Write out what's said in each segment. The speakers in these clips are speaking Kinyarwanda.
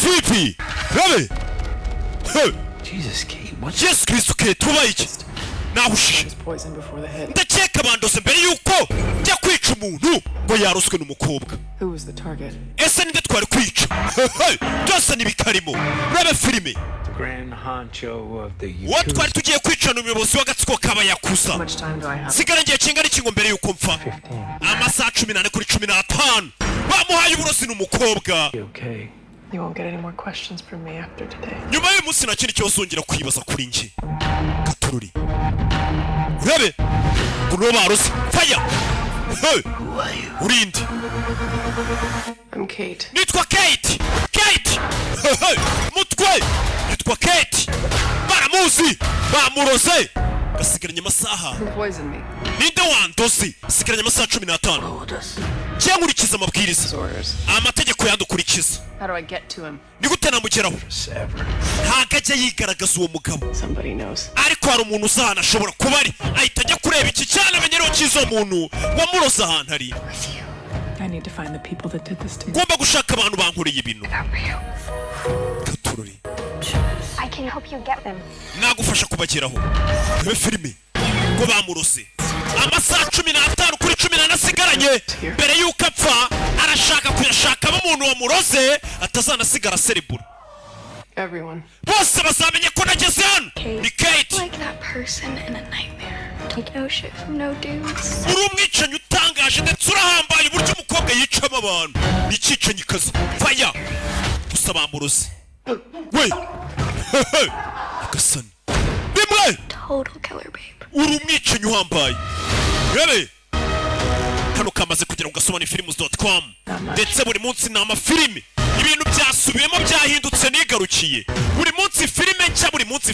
vipi rabe Jesus, Kate, what? Yesu Kristo ke tubaye iki nahushije ndakeka bandoze mbere yuko njya kwica umuntu ngo yaruswe n'umukobwa ese ninde twari kwica byose nibikarimo rabe filime uwo twari tugiye kwicana umuyobozi w'agatsiko k'abayakuza sigara ngiye kingana iki ngo mbere yuko mpfa amasaha 18 kuri 15 bamuhaye uburozi n'umukobwa nyuma y'uyu munsi nta kindi kibazo uzongera kwibaza kuri njye gatururi urabe kuno barozi faya urinde nitwa Kate mutwe nitwa Kate baramuzi bamuroze gasigaranye amasaha ninde wandozi sigaranye amasaha 15 cyangurikiza amabwiriza amategeko yandukurikiza ni gute namugeraho hagajya yigaragaza uwo mugabo ariko hari umuntu uzahana ashobora kuba ari ahita ajya kureba iki cyane amenyero cy'izo muntu wamuroza ahantu ari ngomba gushaka abantu bankoreye ibintu gatururi nagufasha kubageraho rebe filime ngo bamuroze amasaha 15 kuri 10 asigaranye mbere yuko apfa arashaka kuyashakamo umuntu wamuroze atazanasigara serebura bose bazamenye ko nageze hano ni Kate uri umwicanyi utangaje ndetse urahambaye uburyo umukobwa yicamo abantu ni icicanyikazi faya gusa bamuroze we gasani bimwe uri umwicanyi uhambaye rebe hano kamaze kugira ngo gasomane films.com ndetse buri munsi ni amafilime ibintu byasubiyemo byahindutse nigarukiye buri munsi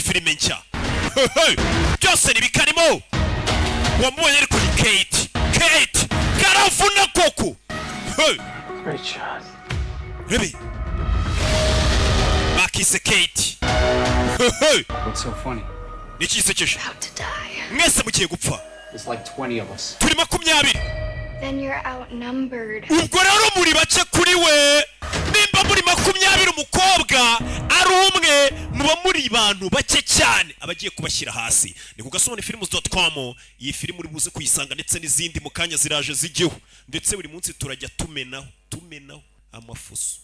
filime nshya byose nibikarimo wamubonye ariko ni Kate karavuna koko rebe bakise Kate What's so funny? nikisekeje mwese mugiye gupfa There's like 20 of us. turi 20 Then you're outnumbered. ubwo rero muri bake kuri we nimba muri 20 umukobwa ari umwe muba muri bantu bake cyane abagiye kubashyira hasi ni ku gasomane films.com iyi filime uri buze kuyisanga ndetse n'izindi mu kanya ziraje zijyeho ndetse buri munsi turajya tumenaho amafuso